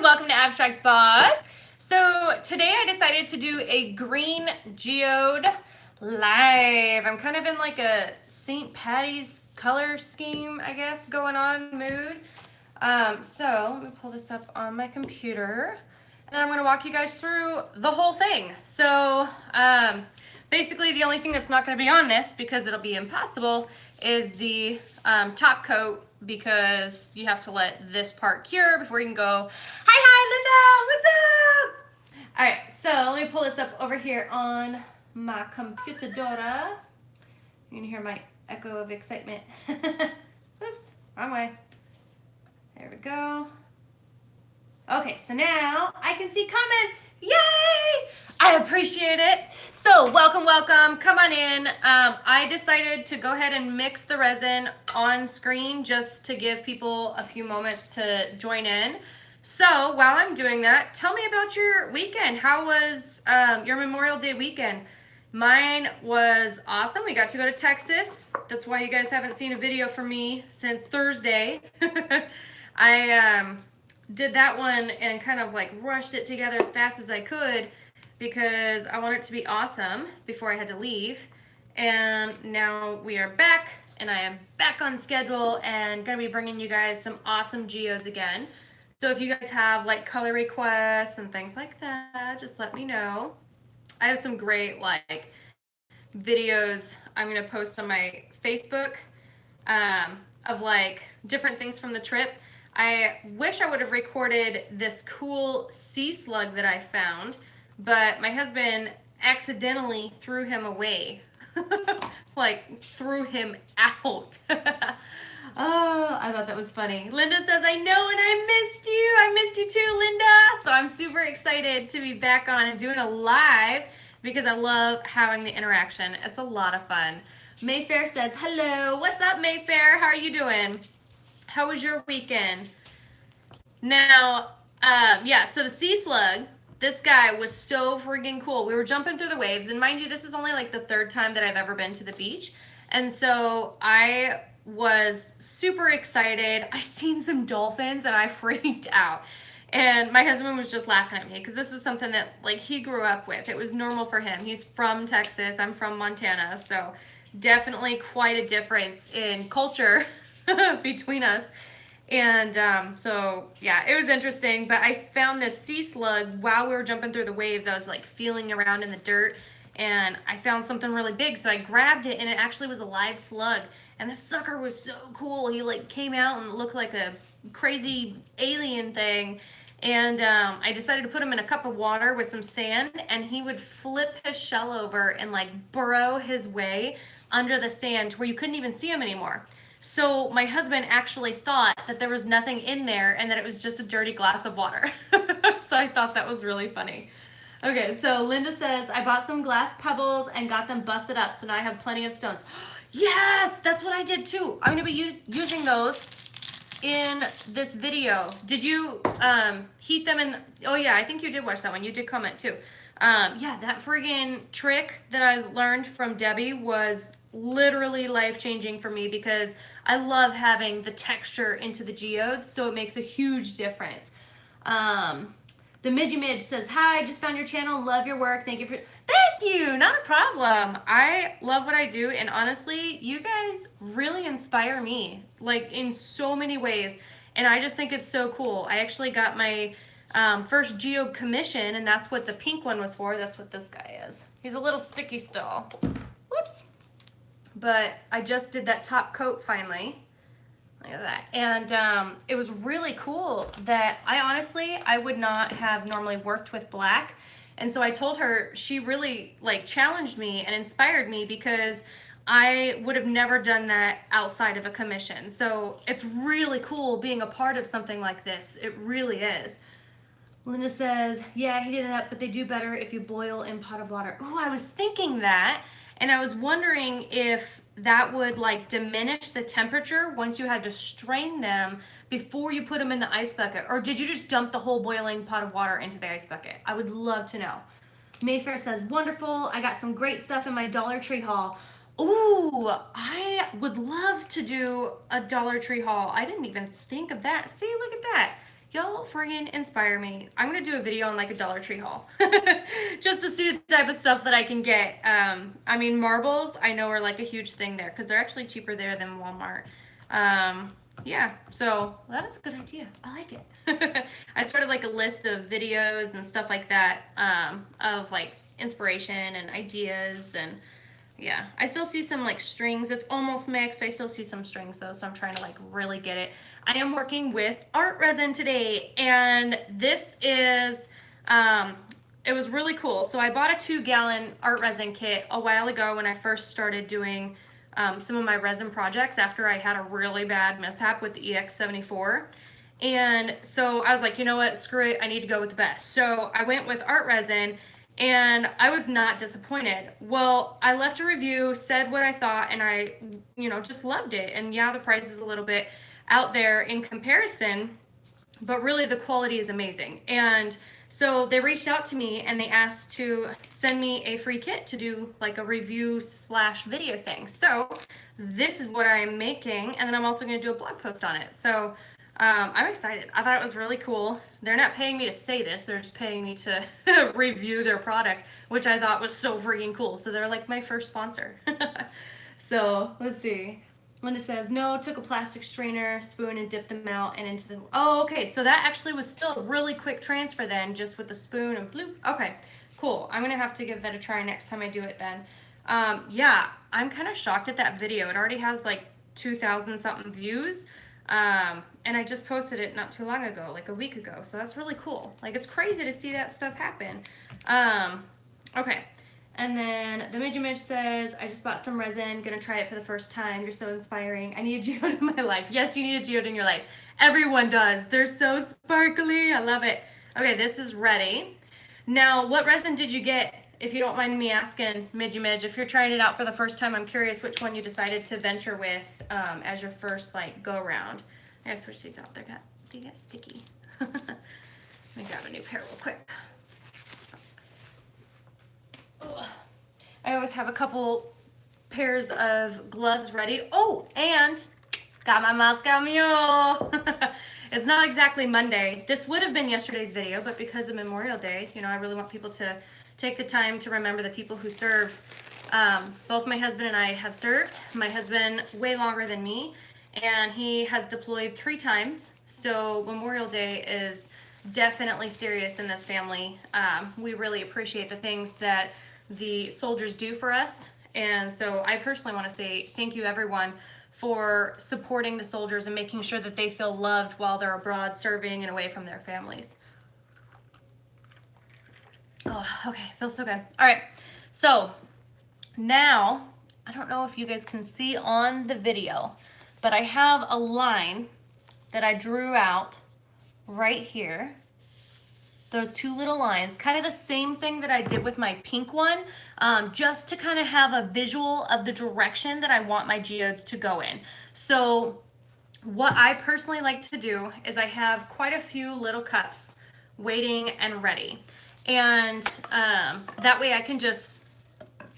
welcome to Abstract Boss. So today I decided to do a green geode live. I'm kind of in like a St. Patty's color scheme, I guess, going on mood. So let me pull this up on my computer, and then I'm going to walk you guys through the whole thing. So basically the only thing that's not going to be on this, because it'll be impossible, is the top coat, because you have to let this part cure before you can go, hi, Linda, what's up? All right, so let me pull this up over here on my computadora. You can hear my echo of excitement. Oops, wrong way. There we go. Okay, so now I can see comments. Yay! I appreciate it. So welcome, welcome. Come on in. I decided to go ahead and mix the resin on screen just to give people a few moments to join in. So while I'm doing that, tell me about your weekend. How was your Memorial Day weekend? Mine was awesome. We got to go to Texas. That's why you guys haven't seen a video from me since Thursday. I did that one and kind of like rushed it together as fast as I could because I wanted it to be awesome before I had to leave. And now we are back, and I am back on schedule and gonna be bringing you guys some awesome geodes again. So if you guys have like color requests and things like that, just let me know. I have some great like videos I'm gonna post on my Facebook of like different things from the trip. I wish I would have recorded this cool sea slug that I found, but my husband accidentally threw him away. Like, threw him out. Oh, I thought that was funny. Linda says, I know, and I missed you. I missed you too, Linda. So I'm super excited to be back on and doing a live because I love having the interaction. It's a lot of fun. Mayfair says, hello. What's up, Mayfair? How are you doing? How was your weekend? Now, yeah, so the sea slug, this guy was so freaking cool. We were jumping through the waves, and mind you, this is only like the third time that I've ever been to the beach. And so I was super excited. I seen some dolphins and I freaked out. And my husband was just laughing at me because this is something that like he grew up with. It was normal for him. He's from Texas. I'm from Montana. So definitely quite a difference in culture between us. And so yeah, it was interesting, but I found this sea slug while we were jumping through the waves. I was like feeling around in the dirt, and I found something really big, so I grabbed it, and it actually was a live slug. And the sucker was so cool. He like came out and looked like a crazy alien thing. And I decided to put him in a cup of water with some sand, and he would flip his shell over and like burrow his way under the sand to where you couldn't even see him anymore. So my husband actually thought that there was nothing in there and that it was just a dirty glass of water. So I thought that was really funny. Okay, so Linda says, I bought some glass pebbles and got them busted up, so now I have plenty of stones. Yes, that's what I did too. I'm going to be using those in this video. Did you heat them in? Oh yeah, I think you did watch that one. You did comment too. Yeah, that friggin' trick that I learned from Debbie was literally life-changing for me because I love having the texture into the geodes, so it makes a huge difference. The Midgy Midge says, hi, just found your channel, love your work, thank you for... Thank you, not a problem. I love what I do, and honestly, you guys really inspire me, like in so many ways, and I just think it's so cool. I actually got my first geode commission, and that's what the pink one was for. That's what this guy is. He's a little sticky still. Whoops. But I just did that top coat finally. Look at that. And it was really cool that I would not have normally worked with black. And so I told her, she really like challenged me and inspired me because I would have never done that outside of a commission. So it's really cool being a part of something like this. It really is. Linda says, yeah, heat it up, but they do better if you boil in pot of water. Ooh, I was thinking that. And I was wondering if that would like diminish the temperature once you had to strain them before you put them in the ice bucket. Or did you just dump the whole boiling pot of water into the ice bucket? I would love to know. Mayfair says, wonderful. I got some great stuff in my Dollar Tree haul. Ooh, I would love to do a Dollar Tree haul. I didn't even think of that. See, look at that. Y'all friggin' inspire me. I'm gonna do a video on like a Dollar Tree haul just to see the type of stuff that I can get. I mean, marbles I know are like a huge thing there because they're actually cheaper there than Walmart. Yeah, so that is a good idea. I like it. I started like a list of videos and stuff like that, of like inspiration and ideas. And yeah, I still see some like strings. It's almost mixed. I still see some strings though, so I'm trying to like really get it. I am working with art resin today, and this is, it was really cool. So I bought a 2-gallon art resin kit a while ago when I first started doing some of my resin projects after I had a really bad mishap with the EX74. And so I was like, you know what, screw it, I need to go with the best. So I went with art resin, and I was not disappointed. Well, I left a review, said what I thought, and I, just loved it. And yeah, the price is a little bit out there in comparison, but really the quality is amazing. And so they reached out to me and they asked to send me a free kit to do like a review / video thing. So this is what I'm making, and then I'm also going to do a blog post on it. So I'm excited. I thought it was really cool. They're not paying me to say this, they're just paying me to review their product, which I thought was so freaking cool. So they're like my first sponsor. So let's see. Linda says, no, took a plastic strainer, spoon, and dipped them out and into the... Oh, okay, so that actually was still a really quick transfer then, just with the spoon and bloop. Okay, cool. I'm going to have to give that a try next time I do it then. Yeah, I'm kind of shocked at that video. It already has like 2,000 something views, and I just posted it not too long ago, like a week ago, so that's really cool. Like, it's crazy to see that stuff happen. Okay. And then the Midge says, I just bought some resin, gonna try it for the first time. You're so inspiring. I need a geode in my life. Yes, you need a geode in your life. Everyone does. They're so sparkly. I love it. Okay, this is ready. Now, what resin did you get? If you don't mind me asking, Midge, if you're trying it out for the first time, I'm curious which one you decided to venture with as your first like go around. I gotta switch these out. They got sticky. Let me grab a new pair real quick. Ugh. I always have a couple pairs of gloves ready. Oh, and got my Moscow Mule. It's not exactly Monday. This would have been yesterday's video, but because of Memorial Day, I really want people to take the time to remember the people who serve. Both my husband and I have served. My husband way longer than me, and he has deployed 3 times. So Memorial Day is definitely serious in this family. We really appreciate the things that the soldiers do for us. And so I personally want to say thank you everyone for supporting the soldiers and making sure that they feel loved while they're abroad serving and away from their families. Oh, okay, feels so good. All right, so now, I don't know if you guys can see on the video, but I have a line that I drew out right here. Those 2 little lines, kind of the same thing that I did with my pink one, just to kind of have a visual of the direction that I want my geodes to go in. So what I personally like to do is I have quite a few little cups waiting and ready. And that way I can just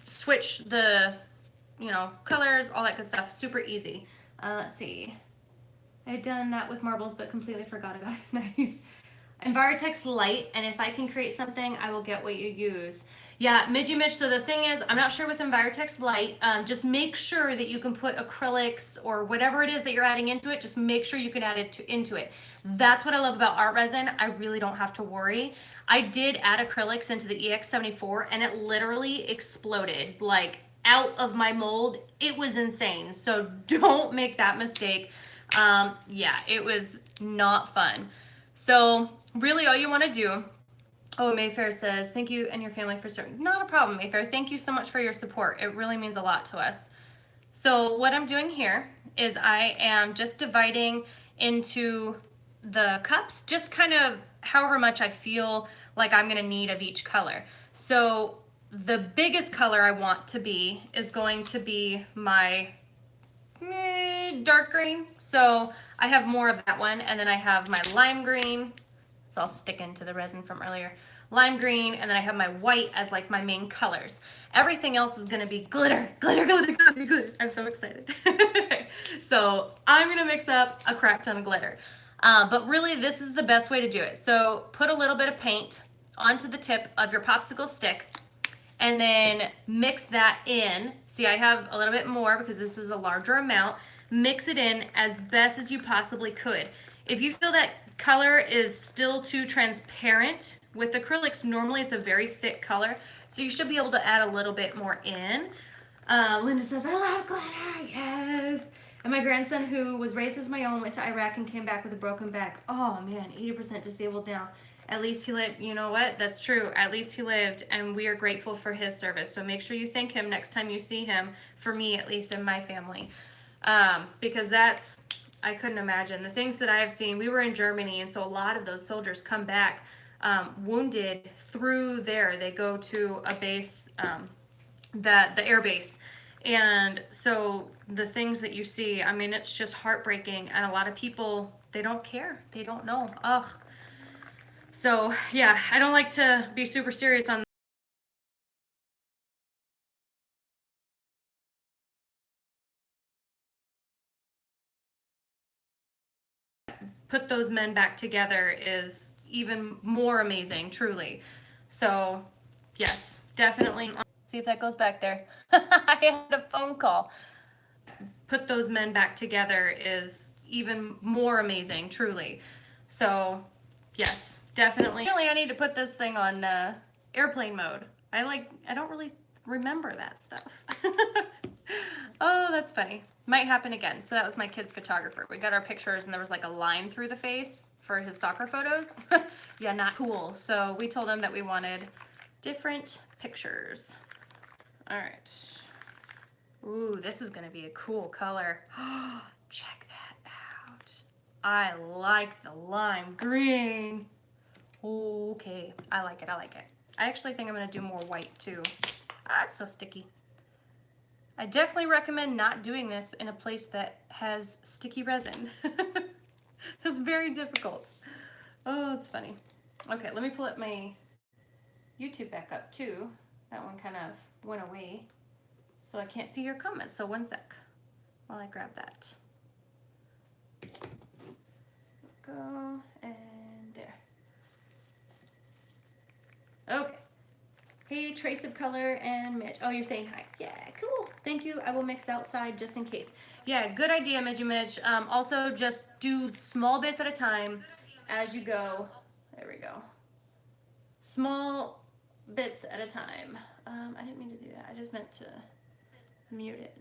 switch the, colors, all that good stuff, super easy. Let's see. I had done that with marbles, but completely forgot about it. Nice. Envirotex Light, and if I can create something, I will get what you use. Yeah, Midge, so the thing is, I'm not sure with Envirotex Light, just make sure that you can put acrylics or whatever it is that you're adding into it, just make sure you can add it into it. That's what I love about art resin. I really don't have to worry. I did add acrylics into the EX74, and it literally exploded, like, out of my mold. It was insane, so don't make that mistake. Yeah, it was not fun. So really all you want to do, oh, Mayfair says, thank you and your family for serving. Not a problem, Mayfair. Thank you so much for your support. It really means a lot to us. So what I'm doing here is I am just dividing into the cups, just kind of however much I feel like I'm going to need of each color. So the biggest color I want to be is going to be my dark green. So I have more of that one, and then I have my lime green. It's all sticking to the resin from earlier. Lime green, and then I have my white as like my main colors. Everything else is gonna be glitter, glitter, glitter, glitter, glitter. I'm so excited. So I'm gonna mix up a crap ton of glitter. But really, this is the best way to do it. So put a little bit of paint onto the tip of your popsicle stick and then mix that in. See, I have a little bit more because this is a larger amount. Mix it in as best as you possibly could. If you feel that color is still too transparent, with acrylics, normally it's a very thick color, so you should be able to add a little bit more in. Linda says, I love glitter, yes. And my grandson, who was raised as my own, went to Iraq and came back with a broken back. Oh man, 80% disabled now. At least he lived. You know what? That's true. At least he lived, and we are grateful for his service. So make sure you thank him next time you see him, for me at least, and my family. Because that's, I couldn't imagine. The things that I have seen, we were in Germany, and so a lot of those soldiers come back wounded through there. They go to a base, the air base. And so the things that you see, I mean, it's just heartbreaking. And a lot of people, they don't care. They don't know. Ugh. So yeah, I don't like to be super serious on put those men back together is even more amazing, truly. So yes, definitely. See if that goes back there. I had a phone call. Put those men back together is even more amazing, truly. So yes, definitely. Really, I need to put this thing on airplane mode. I don't really remember that stuff. Oh, that's funny. Might happen again. So that was my kid's photographer. We got our pictures and there was like a line through the face for his soccer photos. Yeah, not cool. So we told him that we wanted different pictures. All right. Ooh, this is gonna be a cool color. Check that out. I like the lime green. Okay, I like it, I like it. I actually think I'm gonna do more white too. Ah, it's so sticky. I definitely recommend not doing this in a place that has sticky resin. It's very difficult. Oh, it's funny. Okay, let me pull up my YouTube back up too. That one kind of went away. So I can't see your comments, so one sec while I grab that. Go, and there. Okay. Hey, Trace of Color and Mitch. Oh, you're saying hi. Yeah, cool. Thank you. I will mix outside just in case. Yeah, good idea, Midgie Mitch. Also, just do small bits at a time as you go. There we go. Small bits at a time. I didn't mean to do that. I just meant to mute it.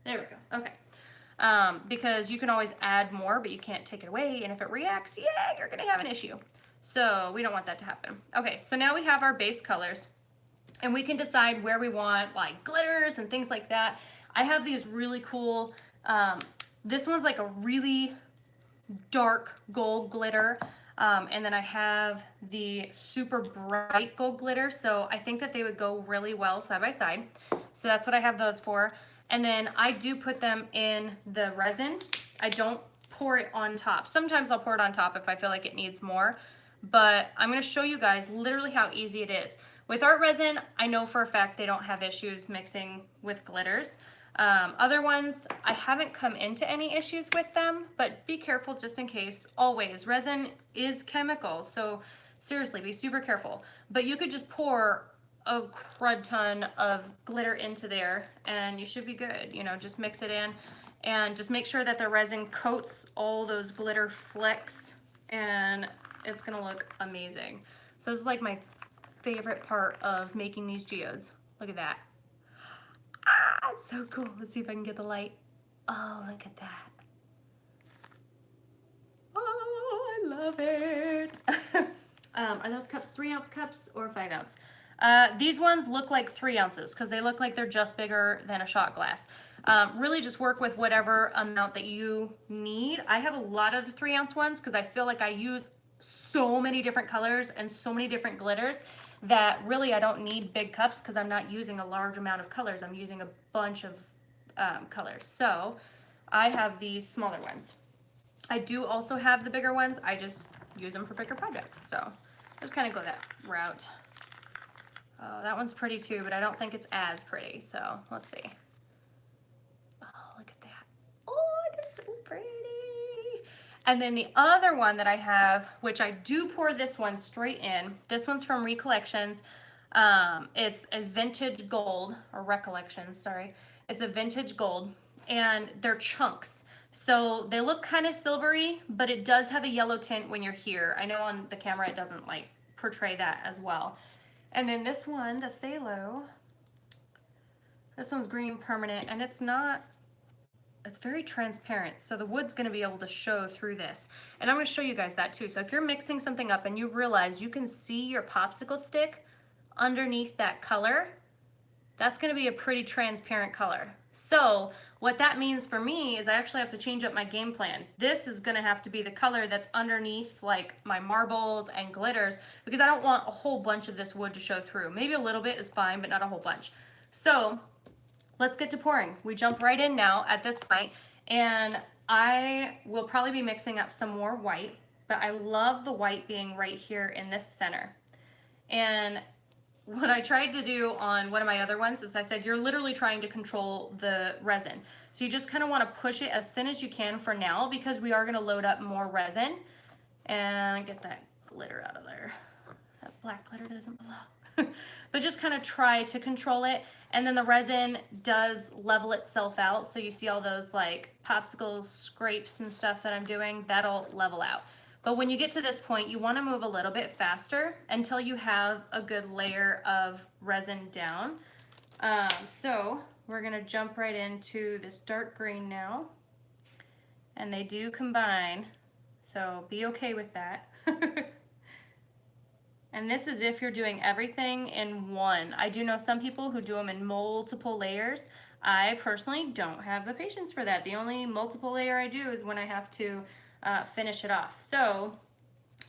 There we go. Okay. Because you can always add more, but you can't take it away. And if it reacts, yeah, you're going to have an issue. So we don't want that to happen. Okay, so now we have our base colors. And we can decide where we want like glitters and things like that. I have these really cool, this one's like a really dark gold glitter. And then I have the super bright gold glitter. So I think that they would go really well side by side. So that's what I have those for. And then I do put them in the resin. I don't pour it on top. Sometimes I'll pour it on top if I feel like it needs more. But I'm going to show you guys literally how easy it is. With art resin, I know for a fact they don't have issues mixing with glitters. Other ones, I haven't come into any issues with them, but be careful just in case. Always, resin is chemical, so seriously, be super careful. But you could just pour a crud ton of glitter into there and you should be good. You know, just mix it in and just make sure that the resin coats all those glitter flecks and it's gonna look amazing. So this is like my favorite part of making these geodes. Look at that. Ah, it's so cool. Let's see if I can get the light. Oh, look at that. Oh, I love it. Are those cups 3-ounce cups or 5-ounce? These ones look like 3 ounces because they look like they're just bigger than a shot glass. Really just work with whatever amount that you need. I have a lot of the 3-ounce ones because I feel like I use so many different colors and so many different glitters that really I don't need big cups because I'm not using a large amount of colors. I'm using a bunch of colors. So I have these smaller ones. I do also have the bigger ones. I just use them for bigger projects. So just kind of go that route. Oh, that one's pretty too, but I don't think it's as pretty. So let's see. Oh, look at that. Oh, that's so pretty. And then the other one that I have, which I do pour this one straight in, this one's from Recollections. It's a vintage gold, or Recollections, sorry. It's a vintage gold, and they're chunks. So they look kind of silvery, but it does have a yellow tint when you're here. I know on the camera it doesn't like portray that as well. And then this one, the phthalo, this one's green permanent, and it's very transparent, so the wood's going to be able to show through this. And I'm going to show you guys that too. So if you're mixing something up and you realize you can see your popsicle stick underneath that color, that's going to be a pretty transparent color. So what that means for me is I actually have to change up my game plan. This is going to have to be the color that's underneath like my marbles and glitters, because I don't want a whole bunch of this wood to show through. Maybe a little bit is fine, but not a whole bunch. So let's get to pouring. We jump right in now at this point, and I will probably be mixing up some more white, but I love the white being right here in this center. And what I tried to do on one of my other ones is I said, you're literally trying to control the resin. So you just kind of want to push it as thin as you can for now, because we are going to load up more resin. And get that glitter out of there. That black glitter doesn't belong. But just kind of try to control it. And then the resin does level itself out. So you see all those like popsicle scrapes and stuff that I'm doing, that'll level out. But when you get to this point, you want to move a little bit faster until you have a good layer of resin down. So we're going to jump right into this dark green now. And they do combine, so be okay with that. And this is if you're doing everything in one. I do know some people who do them in multiple layers. I personally don't have the patience for that. The only multiple layer I do is when I have to finish it off. So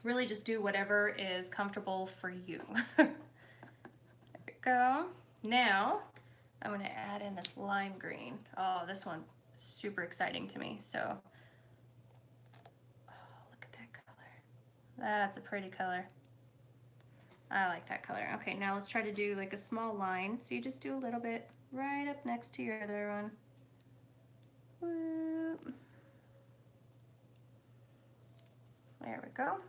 really just do whatever is comfortable for you. There we go. Now I'm going to add in this lime green. Oh, this one is super exciting to me. So, oh, look at that color. That's a pretty color. I like that color. Okay, now let's try to do like a small line. So you just do a little bit right up next to your other one. Whoop. There we go.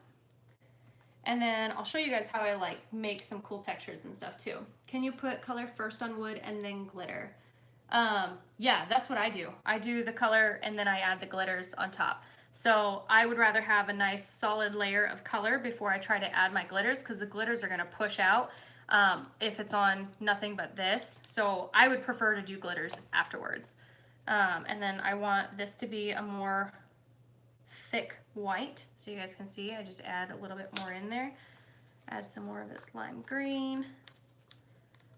And then I'll show you guys how I like make some cool textures and stuff too. Can you put color first on wood and then glitter? Yeah, that's what I do. I do the color and then I add the glitters on top. So I would rather have a nice solid layer of color before I try to add my glitters, because the glitters are going to push out if it's on nothing but this. So I would prefer to do glitters afterwards. And then I want this to be a more thick white, so you guys can see I just add a little bit more in there. Add some more of this lime green.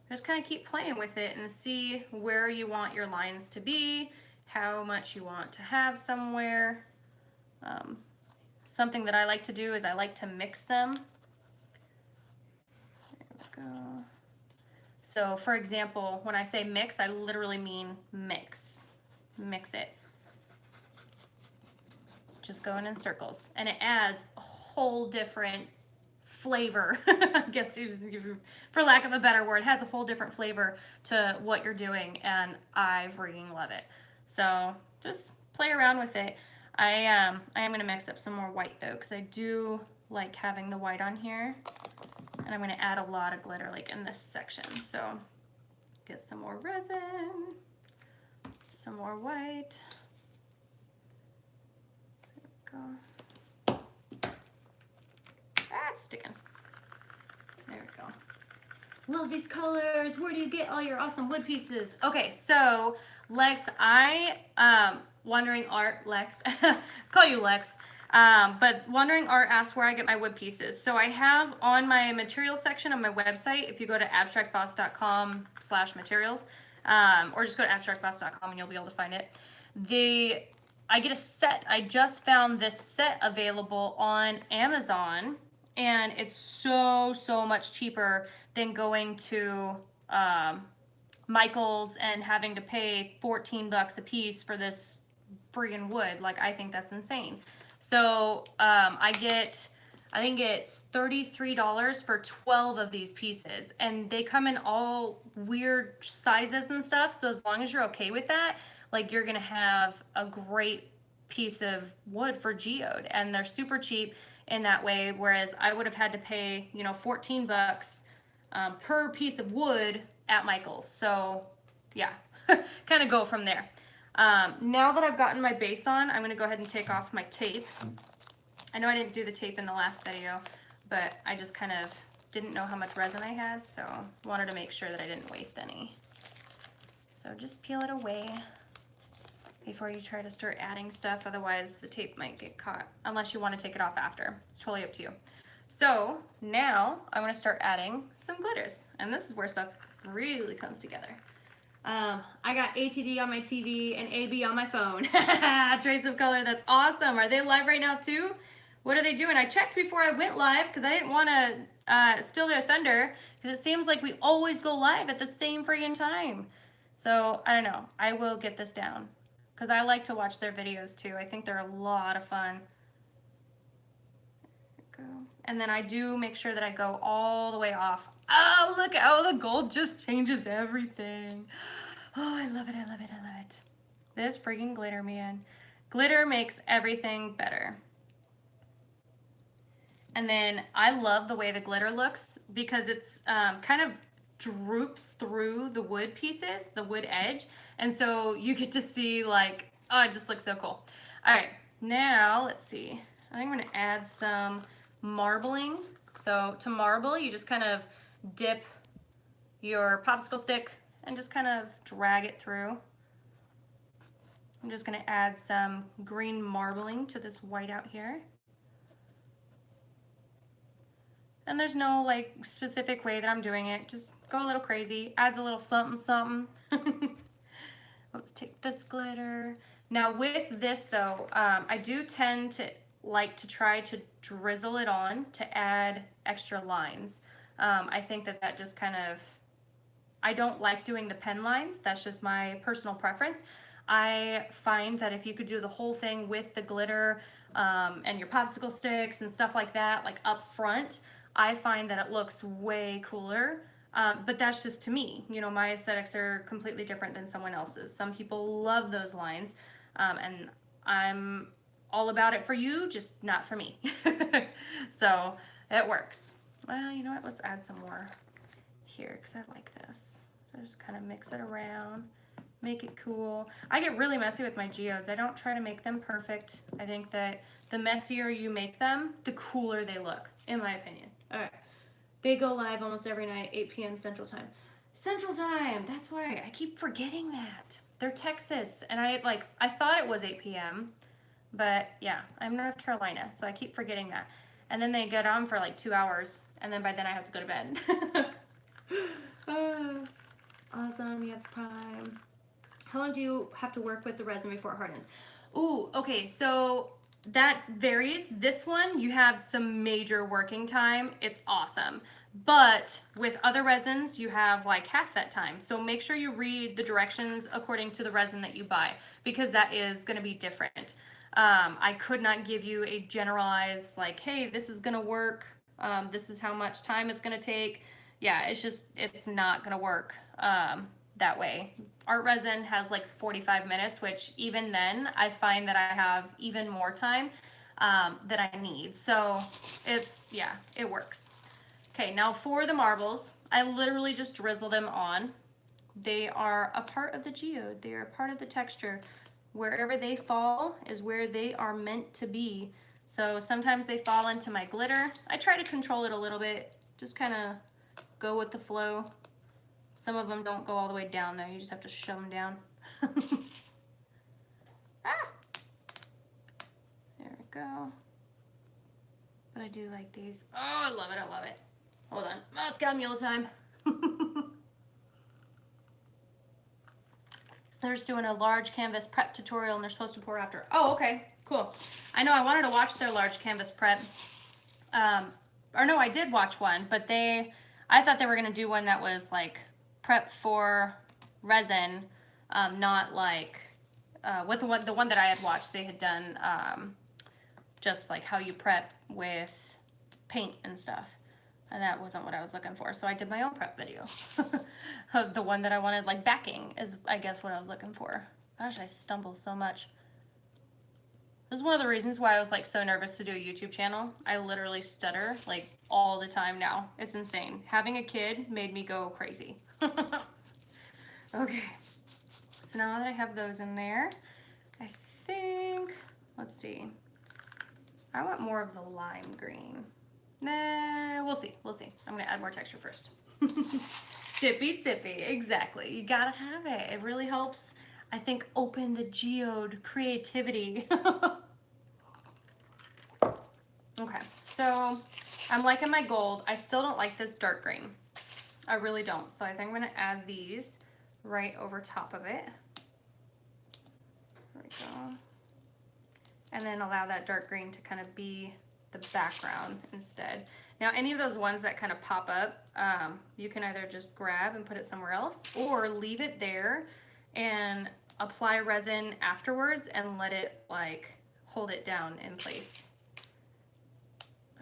Just kind of keep playing with it and see where you want your lines to be, how much you want to have somewhere. Something that I like to do is I like to mix them. There we go. So for example, when I say mix, I literally mean mix. Mix it. Just going in circles, and it adds a whole different flavor. I guess, for lack of a better word, it has a whole different flavor to what you're doing, and I freaking love it. So just play around with it. I am going to mix up some more white though, because I do like having the white on here, and I'm going to add a lot of glitter like in this section. So get some more resin, some more white. Go. That's sticking. There we go. Love these colors. Where do you get all your awesome wood pieces? Okay, so Lex, Wandering Art, Lex, call you Lex, but Wandering Art asks where I get my wood pieces. So I have on my material section on my website, if you go to abstractboss.com/materials, or just go to abstractboss.com and you'll be able to find it. I get a set. I just found this set available on Amazon, and it's so much cheaper than going to Michael's and having to pay $14 a piece for this friggin' wood. Like, I think that's insane. So I think it's $33 for 12 of these pieces, and they come in all weird sizes and stuff. So as long as you're okay with that, like, you're gonna have a great piece of wood for Geode, and they're super cheap in that way, whereas I would have had to pay, you know, 14 bucks per piece of wood at Michael's. So yeah, kind of go from there. Now that I've gotten my base on, I'm gonna go ahead and take off my tape. I know I didn't do the tape in the last video, but I just kind of didn't know how much resin I had, so wanted to make sure that I didn't waste any. So just peel it away before you try to start adding stuff, otherwise the tape might get caught, unless you want to take it off after. It's totally up to you. So now I want to start adding some glitters, and this is where stuff really comes together. I got ATD on my TV and AB on my phone. Trace of color, that's awesome. Are they live right now too? What are they doing? I checked before I went live because I didn't want to steal their thunder, because it seems like we always go live at the same friggin' time. So I don't know. I will get this down because I like to watch their videos too. I think they're a lot of fun. There we go. And then I do make sure that I go all the way off. Oh, look, oh, the gold just changes everything. Oh, I love it, I love it, I love it. This friggin' glitter, man. Glitter makes everything better. And then I love the way the glitter looks because it's kind of droops through the wood pieces, the wood edge. And so you get to see like, oh, it just looks so cool. All right, now let's see. I think I'm gonna add some marbling. So to marble, you just kind of dip your popsicle stick and just kind of drag it through. I'm just gonna add some green marbling to this white out here. And there's no like specific way that I'm doing it. Just go a little crazy, adds a little something, something. Let's take this glitter. Now with this though, I do tend to like to try to drizzle it on to add extra lines. I think that that just kind of, I don't like doing the pen lines. That's just my personal preference. I find that if you could do the whole thing with the glitter and your popsicle sticks and stuff like that, like up front, I find that it looks way cooler. But that's just to me. You know, my aesthetics are completely different than someone else's. Some people love those lines, and I'm all about it for you, just not for me. So it works. Well, you know what? Let's add some more here because I like this. So just kind of mix it around, make it cool. I get really messy with my geodes. I don't try to make them perfect. I think that the messier you make them, the cooler they look, in my opinion. All right. They go live almost every night, 8 p.m. Central Time. Central Time! That's why I keep forgetting that. They're Texas, and I thought it was 8 p.m., but yeah, I'm North Carolina, so I keep forgetting that. And then they get on for like 2 hours, and then by then I have to go to bed. Awesome, you have Prime. How long do you have to work with the resin before it hardens? Ooh, okay, so that varies. This one, you have some major working time. It's awesome. But with other resins, you have like half that time. So make sure you read the directions according to the resin that you buy, because that is gonna be different. I could not give you a generalized like, hey, this is gonna work. This is how much time it's gonna take. Yeah, it's not gonna work that way. Art resin has like 45 minutes, which even then I find that I have even more time that I need. So yeah, it works. Okay, now for the marbles, I literally just drizzle them on. They are a part of the geode. They are a part of the texture. Wherever they fall is where they are meant to be. So sometimes they fall into my glitter. I try to control it a little bit, just kind of go with the flow. Some of them don't go all the way down though. You just have to shove them down. Ah! There we go. But I do like these. Oh, I love it, I love it. Hold on, Moscow Mule time. They're just doing a large canvas prep tutorial and they're supposed to pour after. Oh, okay, cool. I know I wanted to watch their large canvas prep. Or no, I did watch one, but I thought they were gonna do one that was like prep for resin, not like, with the one that I had watched, they had done just like how you prep with paint and stuff. And that wasn't what I was looking for. So I did my own prep video. The one that I wanted, like backing, is I guess what I was looking for. Gosh, I stumble so much. This is one of the reasons why I was like so nervous to do a YouTube channel. I literally stutter like all the time now. It's insane. Having a kid made me go crazy. Okay. So now that I have those in there, I think, let's see. I want more of the lime green. Nah, we'll see. We'll see. I'm gonna add more texture first. Sippy, sippy. Exactly. You gotta have it. It really helps, I think, open the geode creativity. Okay, so I'm liking my gold. I still don't like this dark green. I really don't. So I think I'm gonna add these right over top of it. There we go. And then allow that dark green to kind of be the background instead. Now, any of those ones that kind of pop up, you can either just grab and put it somewhere else or leave it there and apply resin afterwards and let it like hold it down in place.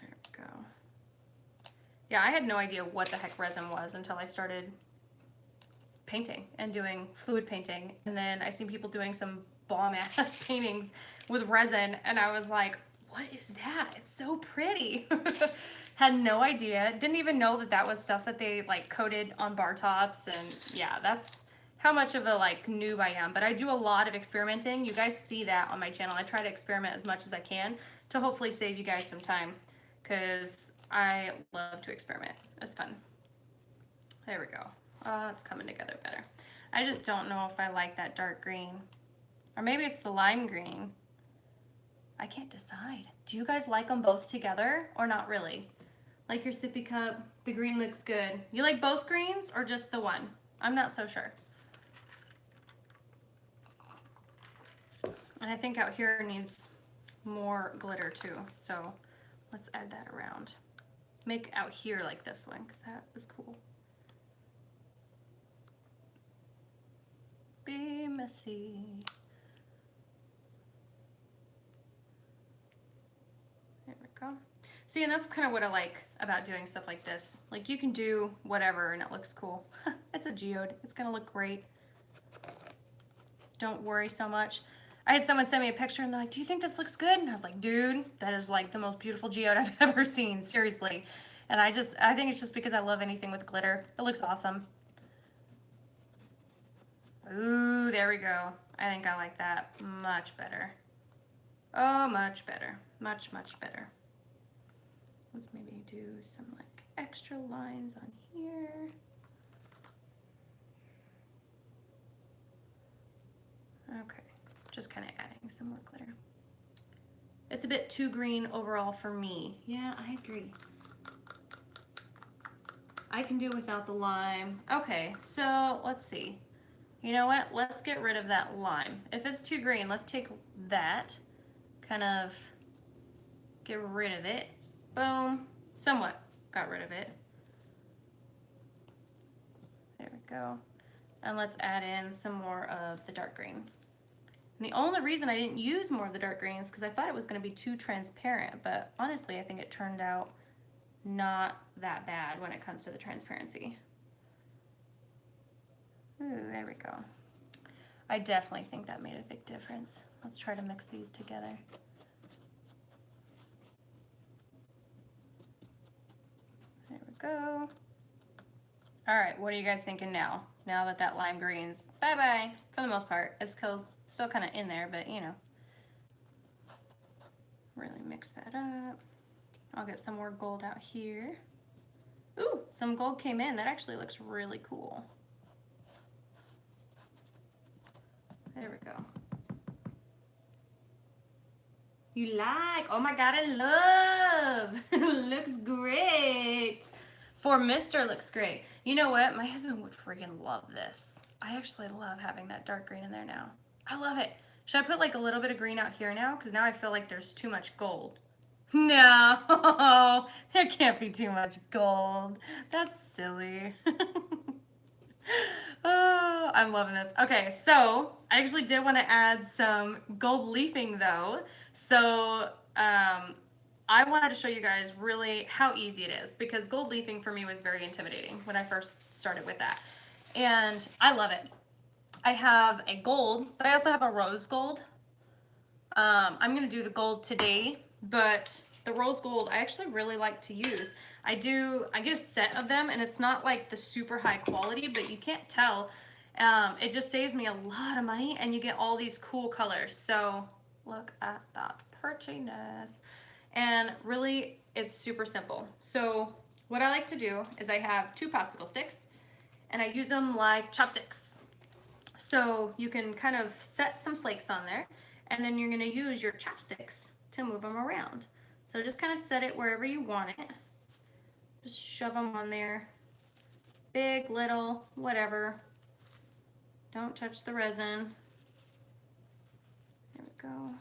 There we go. Yeah, I had no idea what the heck resin was until I started painting and doing fluid painting. And then I seen people doing some bomb ass paintings with resin and I was like, what is that? It's so pretty. Had no idea. Didn't even know that that was stuff that they like coated on bar tops. And yeah, that's how much of a like noob I am. But I do a lot of experimenting. You guys see that on my channel. I try to experiment as much as I can to hopefully save you guys some time because I love to experiment. It's fun. There we go. It's coming together better. I just don't know if I like that dark green. Or maybe it's the lime green. I can't decide. Do you guys like them both together or not really? Like your sippy cup, the green looks good. You like both greens or just the one? I'm not so sure. And I think out here needs more glitter too. So let's add that around. Make out here like this one because that is cool. Be messy. There we go. See, and that's kind of what I like about doing stuff like this. Like you can do whatever and it looks cool. It's a geode. It's gonna look great. Don't worry so much. I had someone send me a picture and they're like, do you think this looks good? And I was like, dude, that is like the most beautiful geode I've ever seen, seriously. And I think it's just because I love anything with glitter. It looks awesome. Ooh, there we go. I think I like that much better. Oh, much better. Much, much better. Let's maybe do some like extra lines on here. Okay, just kind of adding some more glitter. It's a bit too green overall for me. Yeah, I agree. I can do without the lime. Okay, so let's see. You know what? Let's get rid of that lime. If it's too green, let's take that, kind of get rid of it. Boom. Somewhat got rid of it. There we go. And let's add in some more of the dark green. And the only reason I didn't use more of the dark green is because I thought it was going to be too transparent, but honestly I think it turned out not that bad when it comes to the transparency. Ooh, there we go. I definitely think that made a big difference. Let's try to mix these together. There we go. All right, what are you guys thinking now? Now that that lime green's bye-bye, for the most part. It's still kind of in there, but you know. Really mix that up. I'll get some more gold out here. Ooh, some gold came in. That actually looks really cool. There we go. You like? Oh my God, I love. Looks great. For Mr. looks great. You know what? My husband would freaking love this. I actually love having that dark green in there now. I love it. Should I put like a little bit of green out here now? Because now I feel like there's too much gold. No, there can't be too much gold. That's silly. Oh, I'm loving this. Okay, so I actually did want to add some gold leafing though. So I wanted to show you guys really how easy it is because gold leafing for me was very intimidating when I first started with that. And I love it. I have a gold, but I also have a rose gold. I'm gonna do the gold today, but the rose gold I actually really like to use. I get a set of them, and it's not like the super high quality, but you can't tell. It just saves me a lot of money, and you get all these cool colors. So look at that prettiness. And really, it's super simple. So what I like to do is I have 2 popsicle sticks, and I use them like chopsticks. So you can kind of set some flakes on there, and then you're gonna use your chopsticks to move them around. So just kind of set it wherever you want it. Just shove them on there. Big, little, whatever. Don't touch the resin. There we go.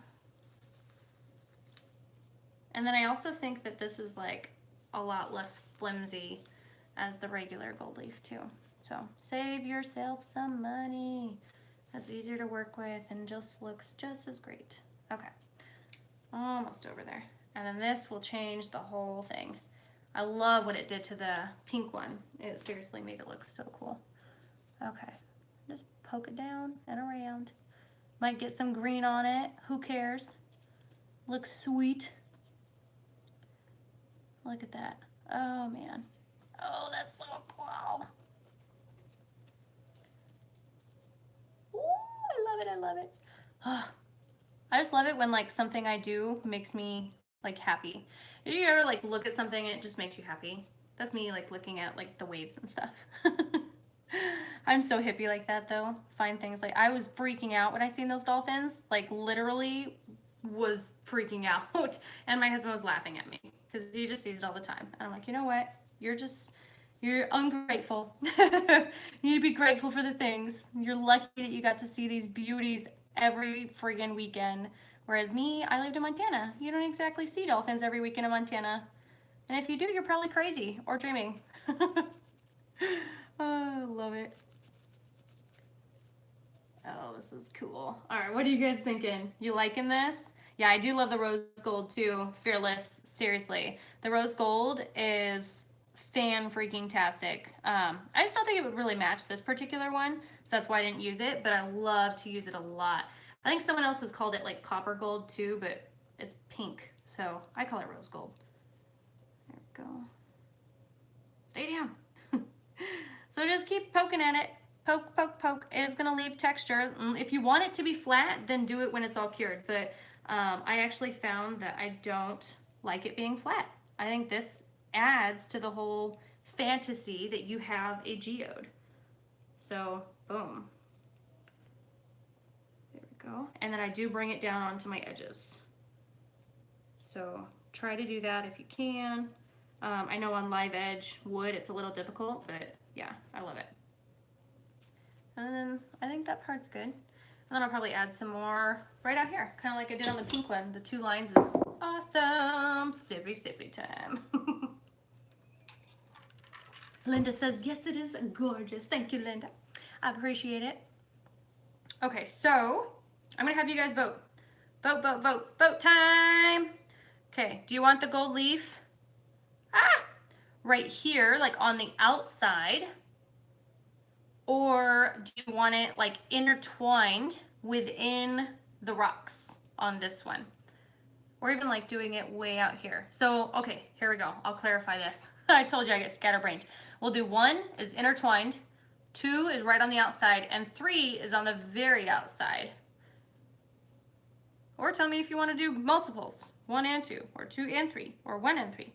And then I also think that this is like a lot less flimsy as the regular gold leaf too. So save yourself some money. It's easier to work with and just looks just as great. Okay, almost over there. And then this will change the whole thing. I love what it did to the pink one. It seriously made it look so cool. Okay, just poke it down and around. Might get some green on it, who cares? Looks sweet. Look at that. Oh man. Oh, that's so cool. Ooh, I love it, I love it. Oh, I just love it when like something I do makes me like happy. Did you ever like look at something and it just makes you happy? That's me like looking at like the waves and stuff. I'm so hippie like that though. Find things like, I was freaking out when I seen those dolphins, like literally was freaking out. And my husband was laughing at me because he just sees it all the time. And I'm like, you know what? You're ungrateful. You need to be grateful for the things. You're lucky that you got to see these beauties every friggin' weekend. Whereas me, I lived in Montana. You don't exactly see dolphins every weekend in Montana. And if you do, you're probably crazy or dreaming. Oh, love it. Oh, this is cool. All right, what are you guys thinking? You liking this? Yeah, I do love the rose gold too. Fearless, seriously. The rose gold is fan freaking tastic. I just don't think it would really match this particular one, so that's why I didn't use it, but I love to use it a lot. I think someone else has called it like copper gold too, but it's pink, so I call it rose gold. There we go. Stay down. So just keep poking at it. Poke, poke, poke. It's gonna leave texture. If you want it to be flat, then do it when it's all cured. But I actually found that I don't like it being flat. I think this adds to the whole fantasy that you have a geode. So, boom. There we go. And then I do bring it down onto my edges. So try to do that if you can. I know on live edge wood it's a little difficult, but yeah, I love it. And then I think that part's good. And then I'll probably add some more right out here, kind of like I did on the pink one. The 2 lines is awesome. Sippy, sippy time. Linda says, yes, it is gorgeous. Thank you, Linda. I appreciate it. Okay, so I'm gonna have you guys vote. Vote, vote, vote, vote time. Okay, do you want the gold leaf? Right here, like on the outside, or do you want it like intertwined within the rocks on this one, or even like doing it way out here? So okay, here we go. I'll clarify this. I told you I get scatterbrained. We'll do 1 is intertwined, 2 is right on the outside, and 3 is on the very outside. Or tell me if you want to do multiples, 1 and 2, or 2 and 3, or 1 and 3.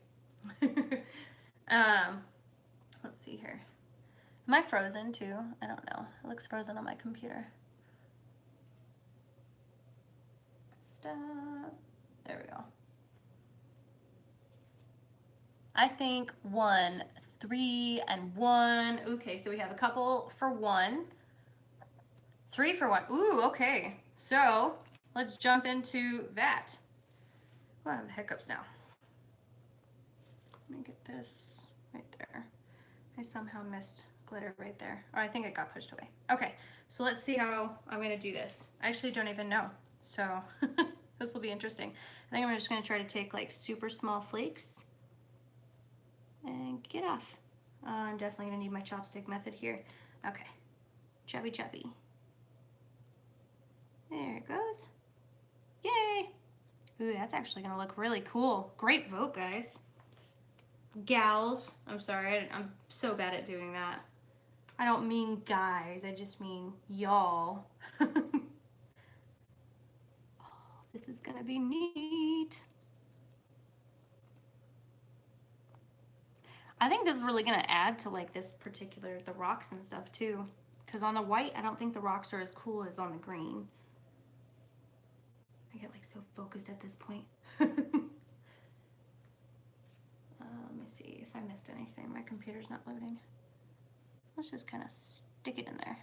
Let's see here. Am I frozen too? I don't know. It looks frozen on my computer. Stop. There we go. I think 1, 3, and 1. Okay, so we have a couple for 1. 3 for 1. Ooh, okay. So let's jump into that. Well, I have the hiccups now. Let me get this right there. I somehow missed glitter right there. Or I think it got pushed away. Okay, so let's see how I'm gonna do this. I actually don't even know. So this will be interesting. I think I'm just gonna try to take like super small flakes and get off. I'm definitely gonna need my chopstick method here. Okay, chubby chubby. There it goes. Yay! Ooh, that's actually gonna look really cool. Great vote, guys. Gals. I'm sorry, I'm so bad at doing that. I don't mean guys, I just mean y'all. Oh, this is gonna be neat. I think this is really gonna add to like this particular, the rocks and stuff too. Because on the white, I don't think the rocks are as cool as on the green. I get like so focused at this point. Let me see if I missed anything. My computer's not loading. Let's just kind of stick it in there.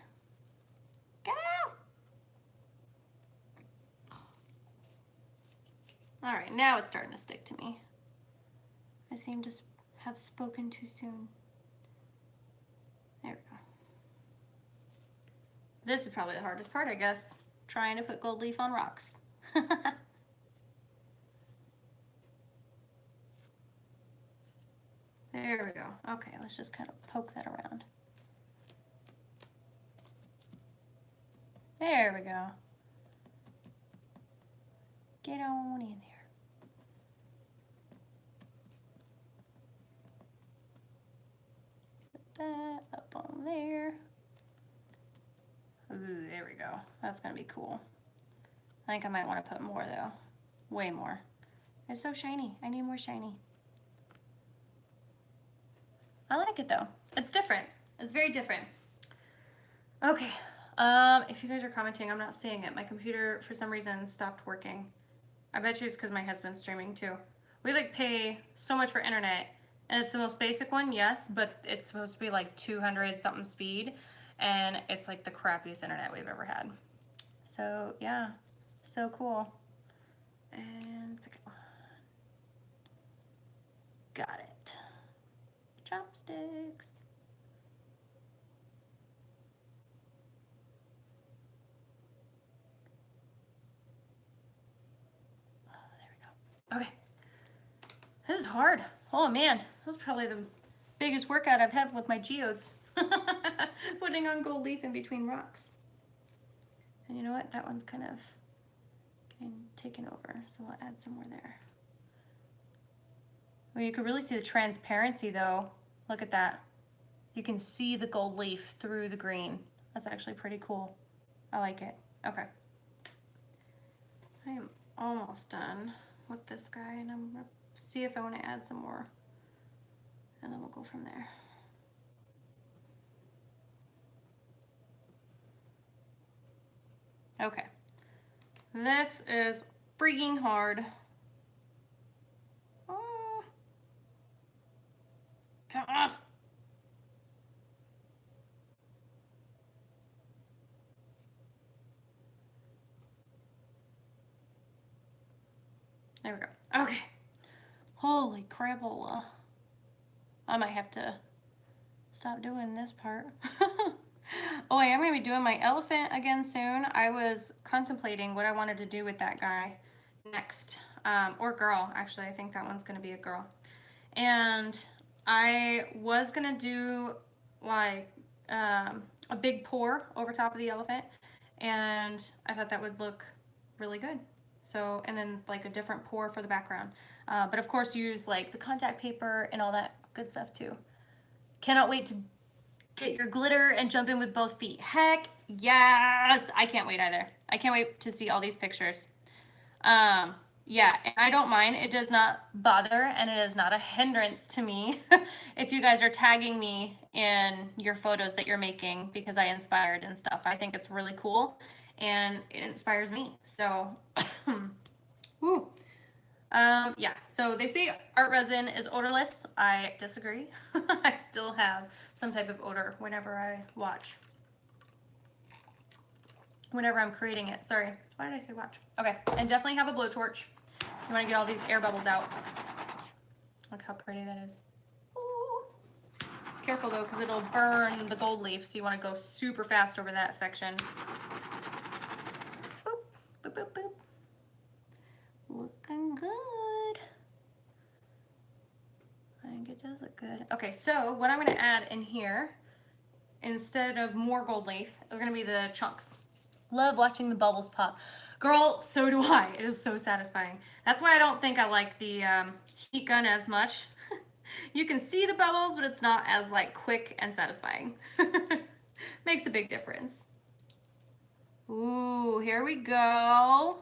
Get out! All right, now it's starting to stick to me. I seem to have spoken too soon. There we go. This is probably the hardest part, I guess. Trying to put gold leaf on rocks. There we go. Okay, let's just kind of poke that around. There we go. Get on in there. Put that up on there. Ooh, there we go. That's gonna be cool. I think I might want to put more though. Way more. It's so shiny. I need more shiny. I like it though. It's different. It's very different. Okay. If you guys are commenting, I'm not seeing it. My computer, for some reason, stopped working. I bet you it's because my husband's streaming too. We like pay so much for internet, and it's the most basic one, yes, but it's supposed to be like 200 something speed, and it's like the crappiest internet we've ever had. So yeah, so cool. And second one. Got it. Chopsticks. Oh, there we go. Okay. This is hard. Oh man, this is probably the biggest workout I've had with my geodes. Putting on gold leaf in between rocks. And you know what? That one's kind of getting taken over, so we'll add some more there. Well, you can really see the transparency though. Look at that. You can see the gold leaf through the green. That's actually pretty cool. I like it. Okay. I am almost done with this guy, and I'm gonna see if I want to add some more. And then we'll go from there. Okay. This is freaking hard. Oh. Come off. There we go. Okay. Holy crapola. I might have to stop doing this part. Oh, I am going to be doing my elephant again soon. I was contemplating what I wanted to do with that guy next. Or girl, actually. I think that one's going to be a girl. And I was going to do like a big pour over top of the elephant. And I thought that would look really good. So, and then like a different pour for the background. But of course use like the contact paper and all that good stuff too. Cannot wait to get your glitter and jump in with both feet. Heck yes! I can't wait either. I can't wait to see all these pictures. Yeah, and I don't mind. It does not bother, and it is not a hindrance to me if you guys are tagging me in your photos that you're making because I inspired and stuff. I think it's really cool, and it inspires me. So, woo. Yeah, so they say art resin is odorless. I disagree. I still have some type of odor whenever I watch. Whenever I'm creating it. Sorry, why did I say watch? Okay, and definitely have a blowtorch. You want to get all these air bubbles out. Look how pretty that is. Ooh. Careful though, because it'll burn the gold leaf, so you want to go super fast over that section. Boop, boop, boop, boop. Looking good. I think it does look good. Okay, so what I'm going to add in here, instead of more gold leaf, is going to be the chunks. Love watching the bubbles pop. Girl, so do I. It is so satisfying. That's why I don't think I like the heat gun as much. You can see the bubbles, but it's not as like quick and satisfying. Makes a big difference. Ooh, here we go.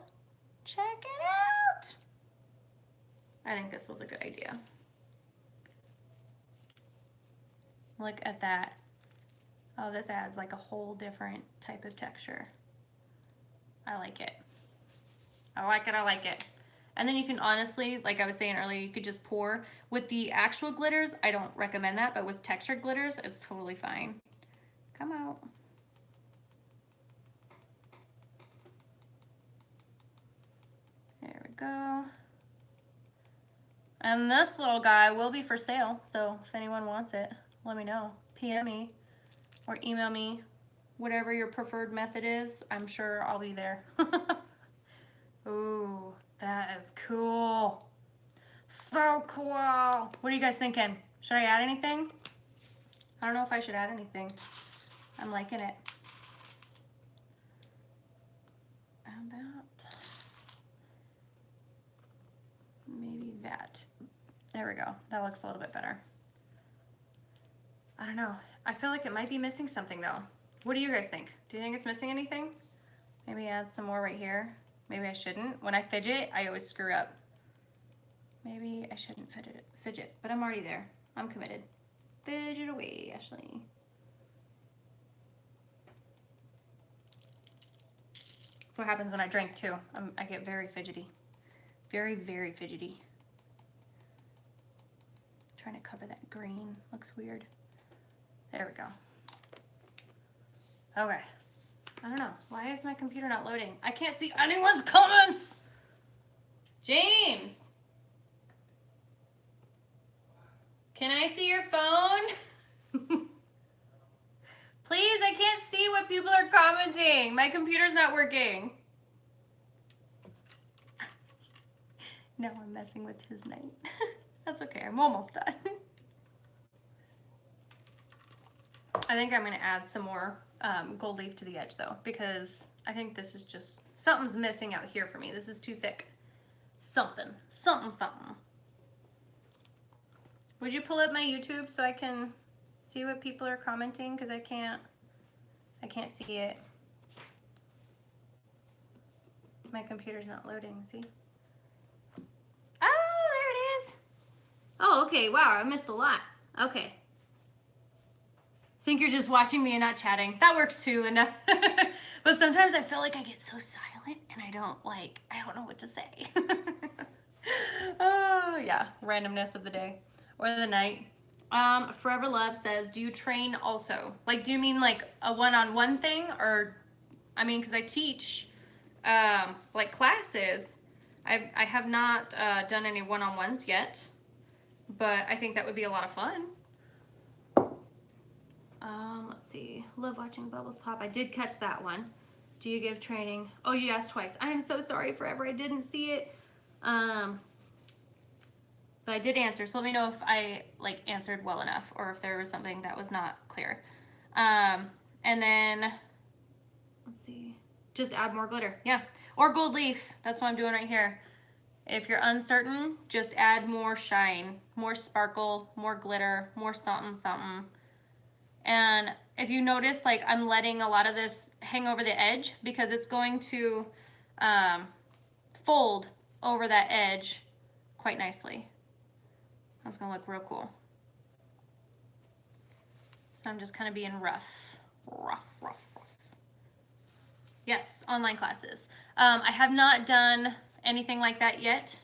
Check it out. I think this was a good idea. Look at that. Oh, this adds like a whole different type of texture. I like it. I like it, I like it. And then you can honestly, like I was saying earlier, you could just pour. With the actual glitters, I don't recommend that, but with textured glitters, it's totally fine. Come out. There we go. And this little guy will be for sale, so if anyone wants it, let me know. PM me or email me, whatever your preferred method is. I'm sure I'll be there. Ooh, that is cool. So cool. What are you guys thinking? Should I add anything? I don't know if I should add anything. I'm liking it. Add that. Maybe that. There we go. That looks a little bit better. I don't know. I feel like it might be missing something though. What do you guys think? Do you think it's missing anything? Maybe add some more right here. Maybe I shouldn't. When I fidget, I always screw up. Maybe I shouldn't fidget, but I'm already there. I'm committed. Fidget away, Ashley. That's what happens when I drink too. I get very fidgety. Very, very fidgety. Trying to cover that green. Looks weird. There we go. Okay. I don't know. Why is my computer not loading? I can't see anyone's comments! James! Can I see your phone? Please, I can't see what people are commenting. My computer's not working. Now I'm messing with his night. That's okay, I'm almost done. I think I'm gonna add some more gold leaf to the edge though, because I think this is just, something's missing out here for me. This is too thick. Something. Would you pull up my YouTube so I can see what people are commenting? Because I can't see it. My computer's not loading, see? Oh, there it is. Oh, okay, wow, I missed a lot. Okay. Think you're just watching me and not chatting. That works too, Linda. But sometimes I feel like I get so silent and I don't know what to say. Oh, yeah, randomness of the day or the night. Forever Love says, do you train also? Like, do you mean like a one-on-one thing? Or, I mean, because I teach like classes. I have not done any one-on-ones yet, but I think that would be a lot of fun. Let's see. Love watching bubbles pop. I did catch that one. Do you give training? Oh, you asked twice. I am so sorry, Forever. I didn't see it. But I did answer. So let me know if I like answered well enough or if there was something that was not clear. And then let's see. Just add more glitter. Yeah. Or gold leaf. That's what I'm doing right here. If you're uncertain, just add more shine, more sparkle, more glitter, more something, something. And if you notice, like I'm letting a lot of this hang over the edge because it's going to fold over that edge quite nicely. That's gonna look real cool. So I'm just kind of being rough. Yes, online classes. I have not done anything like that yet.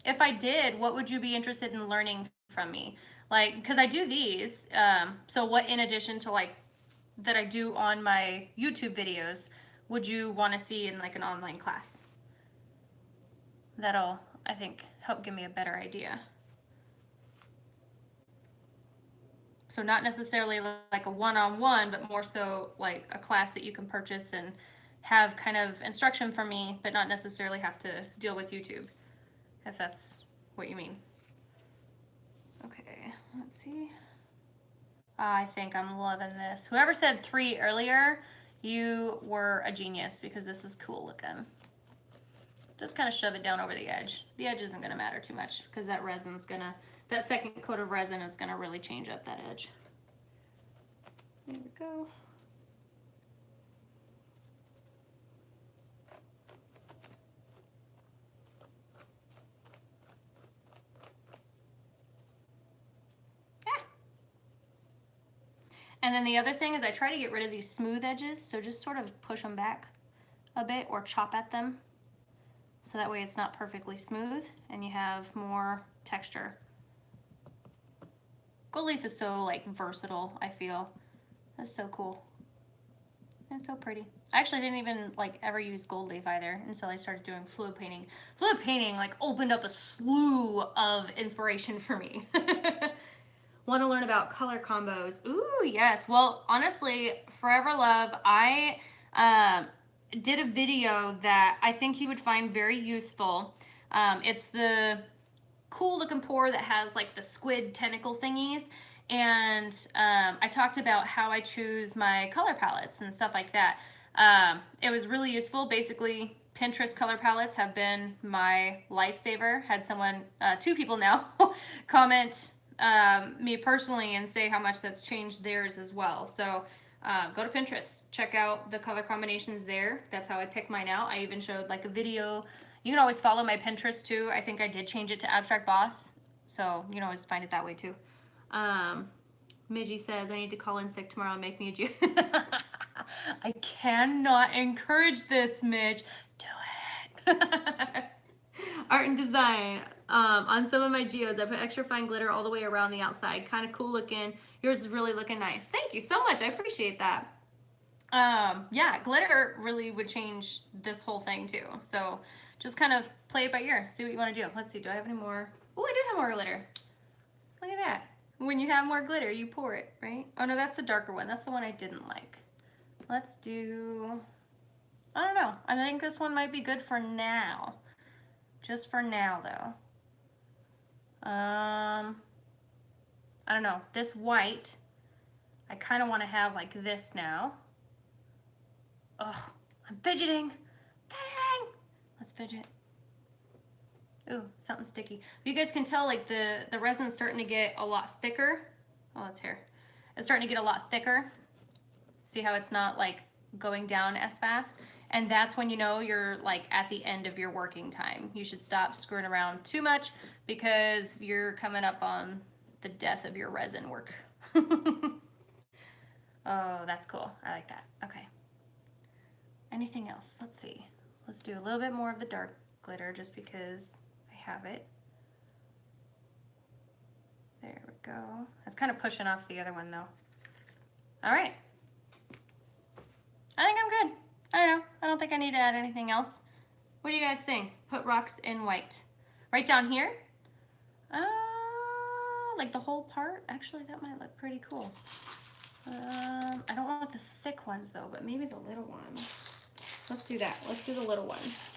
If I did, what would you be interested in learning from me? Like, because I do these, so what in addition to like that I do on my YouTube videos would you want to see in like an online class? That'll, I think, help give me a better idea. So not necessarily like a one-on-one, but more so like a class that you can purchase and have kind of instruction from me, but not necessarily have to deal with YouTube, if that's what you mean. Okay, let's see. I think I'm loving this. Whoever said 3 earlier, You were a genius because this is cool looking. Just kind of shove it down over the edge. The edge isn't gonna matter too much because that that second coat of resin is gonna really change up that edge. There we go. And then the other thing is I try to get rid of these smooth edges, so just sort of push them back a bit or chop at them. So that way it's not perfectly smooth and you have more texture. Gold leaf is so like versatile, I feel. That's so cool. And so pretty. I actually didn't even like ever use gold leaf either until I started doing fluid painting. Fluid painting like opened up a slew of inspiration for me. Want to learn about color combos? Ooh, yes. Well, honestly, Forever Love, I did a video that I think you would find very useful. It's the cool looking pour that has like the squid tentacle thingies. And I talked about how I choose my color palettes and stuff like that. It was really useful. Basically, Pinterest color palettes have been my lifesaver. Had someone, 2 people now, comment me personally and say how much that's changed theirs as well. So go to Pinterest, check out the color combinations there. That's how I pick mine out. I even showed like a video. You can always follow my Pinterest too. I think I did change it to Abstract Boss, so you can always find it that way too. Midgie says I need to call in sick tomorrow and make me a Jew. I cannot encourage this, Midge. Do it. Art and design. On some of my geodes, I put extra fine glitter all the way around the outside. Kind of cool looking. Yours is really looking nice. Thank you so much. I appreciate that. Yeah, glitter really would change this whole thing too. So just kind of play it by ear. See what you want to do. Let's see. Do I have any more? Oh, I do have more glitter. Look at that. When you have more glitter, you pour it, right? Oh no, that's the darker one. That's the one I didn't like. Let's do, I don't know. I think this one might be good for now. Just for now though. I don't know. This white, I kind of want to have like this now. Ugh, I'm fidgeting. Fidgeting. Let's fidget. Ooh, something sticky. You guys can tell like the resin's starting to get a lot thicker. Oh, it's here. It's starting to get a lot thicker. See how it's not like going down as fast? And that's when you know you're like at the end of your working time. You should stop screwing around too much because you're coming up on the death of your resin work. Oh, that's cool. I like that. Okay. Anything else? Let's see. Let's do a little bit more of the dark glitter just because I have it. There we go. That's kind of pushing off the other one though. All right. I think I'm good. I don't know. I don't think I need to add anything else. What do you guys think? Put rocks in white. Right down here. Like the whole part. Actually, that might look pretty cool. I don't want the thick ones though, but maybe the little ones. Let's do that. Let's do the little ones.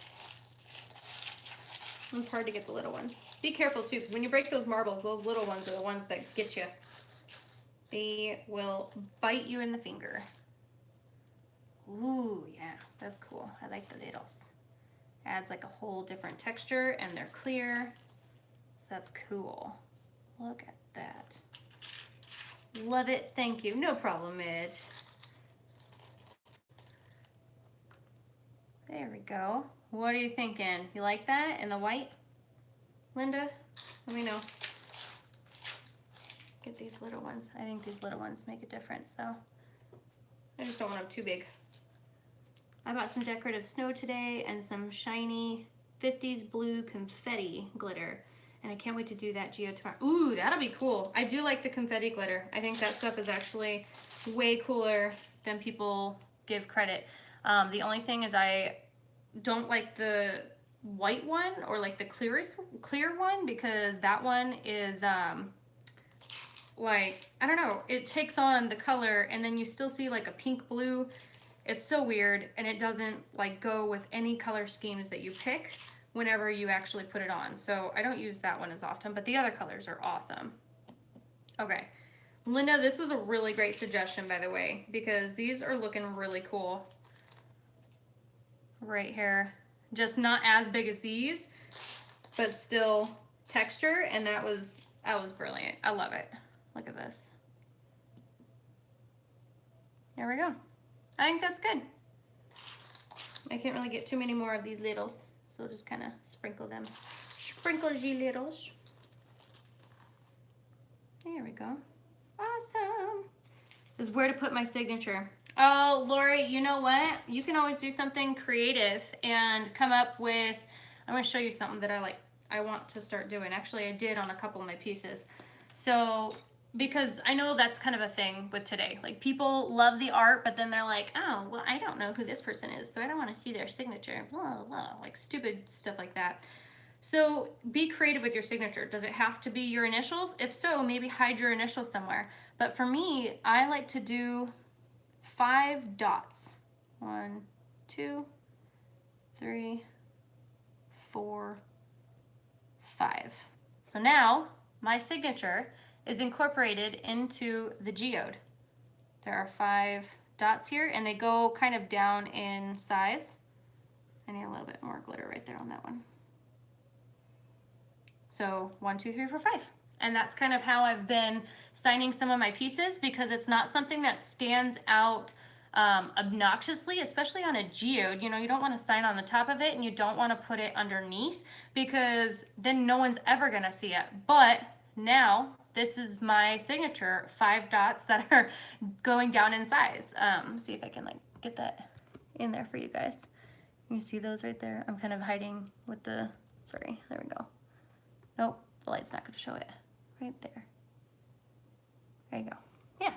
It's hard to get the little ones. Be careful too, because when you break those marbles, those little ones are the ones that get you. They will bite you in the finger. Ooh, yeah, that's cool. I like the littles. Adds like a whole different texture and they're clear. So that's cool. Look at that. Love it. Thank you. No problem, Midge. There we go. What are you thinking? You like that in the white, Linda? Let me know. Get these little ones. I think these little ones make a difference though. I just don't want them too big. I bought some decorative snow today and some shiny 50s blue confetti glitter. And I can't wait to do that Geode tomorrow. Ooh, that'll be cool. I do like the confetti glitter. I think that stuff is actually way cooler than people give credit. The only thing is I don't like the white one or like the clear one because that one is like, I don't know, it takes on the color and then you still see like a pink blue. It's so weird and it doesn't like go with any color schemes that you pick whenever you actually put it on. So I don't use that one as often, but the other colors are awesome. Okay, Linda, this was a really great suggestion, by the way, because these are looking really cool right here. Just not as big as these, but still texture, and that was brilliant. I love it. Look at this. There we go. I think that's good. I can't really get too many more of these littles, so just kind of sprinkle them. Sprinkle ye littles. There we go. Awesome. This is where to put my signature. Oh, Lori, you know what? You can always do something creative and come up with, I'm going to show you something that I want to start doing. Actually, I did on a couple of my pieces. So, because I know that's kind of a thing with today. Like, people love the art, but then they're like, oh, well, I don't know who this person is, so I don't want to see their signature. Blah, blah, like stupid stuff like that. So be creative with your signature. Does it have to be your initials? If so, maybe hide your initials somewhere. But for me, I like to do 5 dots. 1, 2, 3, 4, 5. So now my signature is incorporated into the geode. There are 5 dots here, and they go kind of down in size. I need a little bit more glitter right there on that one. So 1, 2, 3, 4, 5. And that's kind of how I've been signing some of my pieces, because it's not something that stands out obnoxiously, especially on a geode. You know, you don't want to sign on the top of it, and you don't want to put it underneath, because then no one's ever going to see it. But now this is my signature, 5 dots that are going down in size. See if I can like get that in there for you guys. You see those right there? I'm kind of hiding with the, sorry, there we go. Nope, the light's not going to show it. Right there. There you go. Yeah.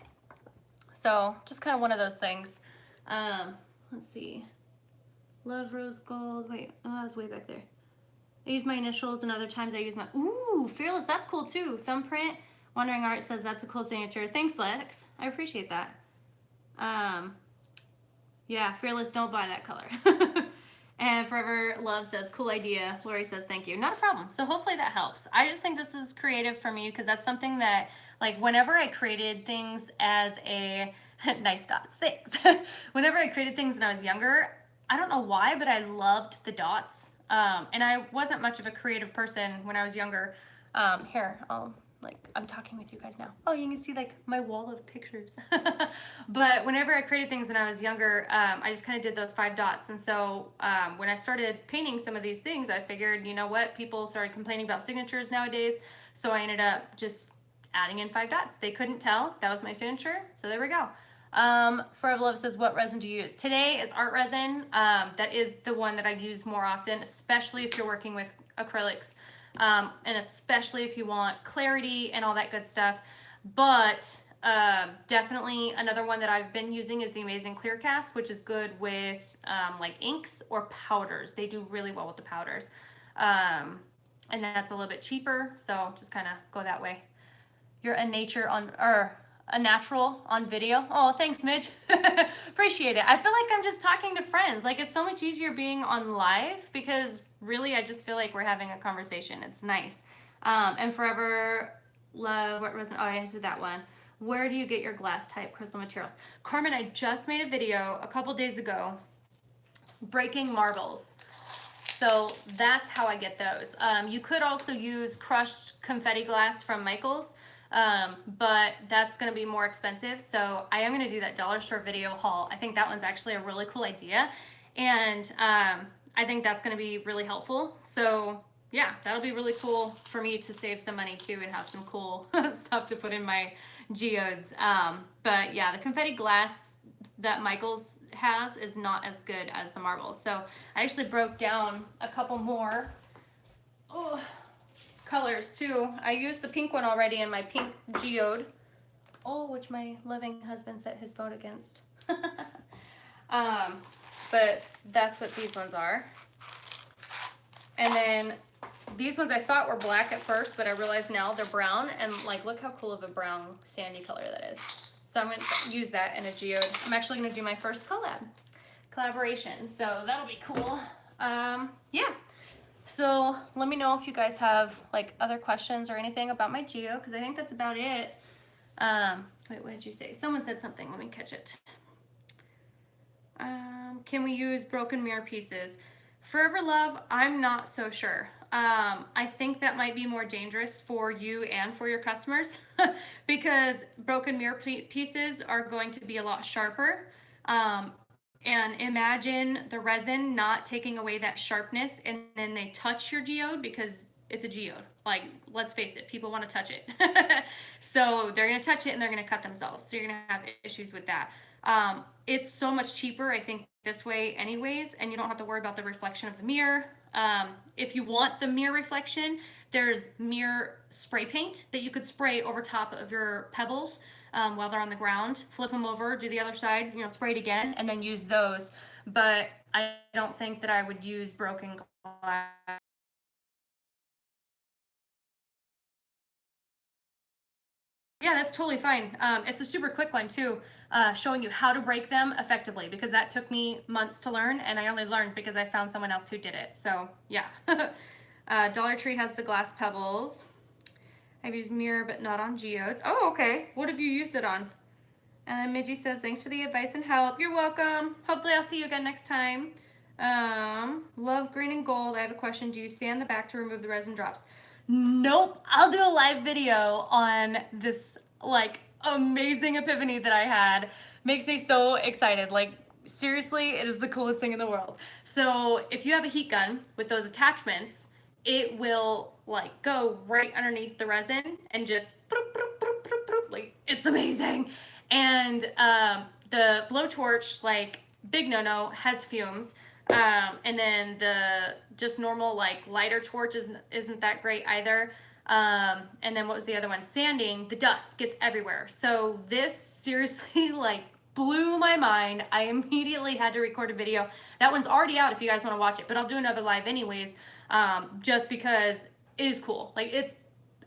So just kind of one of those things. Let's see. Love rose gold. Wait, oh, that was way back there. I use my initials, and other times I use my, ooh, Fearless, that's cool too. Thumbprint. Wandering Art says that's a cool signature. Thanks, Lex. I appreciate that. Yeah, Fearless, don't buy that color. And Forever Love says, cool idea. Lori says, thank you. Not a problem. So hopefully that helps. I just think this is creative for me, because that's something that, like, whenever I created things as a, nice dots, thanks. Whenever I created things when I was younger, I don't know why, but I loved the dots. And I wasn't much of a creative person when I was younger. Here, I'm talking with you guys now. Oh, you can see like my wall of pictures. But whenever I created things when I was younger, I just kind of did those 5 dots. And so when I started painting some of these things, I figured, you know what, people started complaining about signatures nowadays. So I ended up just adding in 5 dots. They couldn't tell that was my signature. So there we go. Forever Love says, what resin do you use? Today is art resin. That is the one that I use more often, especially if you're working with acrylics. And especially if you want clarity and all that good stuff. But definitely another one that I've been using is the Amazing Clear Cast, which is good with like inks or powders. They do really well with the powders. And that's a little bit cheaper, so just kind of go that way. You're a natural on video. Oh, thanks, Midge. Appreciate it. I feel like I'm just talking to friends. Like, it's so much easier being on live, because really I just feel like we're having a conversation. It's nice. And Forever Love, what resin? Oh, I answered that one. Where do you get your glass type crystal materials? Carmen, I just made a video a couple days ago breaking marbles. So that's how I get those. You could also use crushed confetti glass from Michael's. But that's going to be more expensive. So I am going to do that dollar store video haul. I think that one's actually a really cool idea. And I think that's going to be really helpful. So yeah, that'll be really cool for me to save some money too and have some cool stuff to put in my geodes. But yeah, the confetti glass that Michael's has is not as good as the marbles. So I actually broke down a couple more. Oh, colors too. I used the pink one already in my pink geode. Oh, which my loving husband set his vote against. But that's what these ones are. And then these ones I thought were black at first, but I realize now they're brown, and like, look how cool of a brown sandy color that is. So I'm going to use that in a geode. I'm actually going to do my first collaboration. So that'll be cool. Yeah. So let me know if you guys have like other questions or anything about my geo, because I think that's about it. Wait, what did you say? Someone said something. Let me catch it. Can we use broken mirror pieces? Forever Love, I'm not so sure. I think that might be more dangerous for you and for your customers because broken mirror pieces are going to be a lot sharper. And imagine the resin not taking away that sharpness, and then they touch your geode because it's a geode. Like, let's face it, people want to touch it. So they're going to touch it and they're going to cut themselves. So you're going to have issues with that. It's so much cheaper, I think, this way anyways, and you don't have to worry about the reflection of the mirror. If you want the mirror reflection, there's mirror spray paint that you could spray over top of your pebbles while they're on the ground. Flip them over, do the other side, spray it again, and then use those. But I don't think that I would use broken glass. Yeah, that's totally fine. It's a super quick one too, showing you how to break them effectively, because that took me months to learn, and I only learned because I found someone else who did it. So yeah. Dollar Tree has the glass pebbles. I've used mirror but not on geodes. Oh, okay. What have you used it on? And then Midgie says, thanks for the advice and help. You're welcome. Hopefully I'll see you again next time. Love green and gold. I have a question. Do you sand the back to remove the resin drops? Nope. I'll do a live video on this like amazing epiphany that I had. Makes me so excited. Like, seriously, it is the coolest thing in the world. So if you have a heat gun with those attachments, it will like go right underneath the resin and just like, it's amazing. And the blowtorch, like, big no-no, has fumes. And then the just normal like lighter torch isn't that great either. And then what was the other one? Sanding, the dust gets everywhere. So this seriously like blew my mind. I immediately had to record a video. That one's already out if you guys want to watch it, but I'll do another live anyways, just because it is cool. Like, it's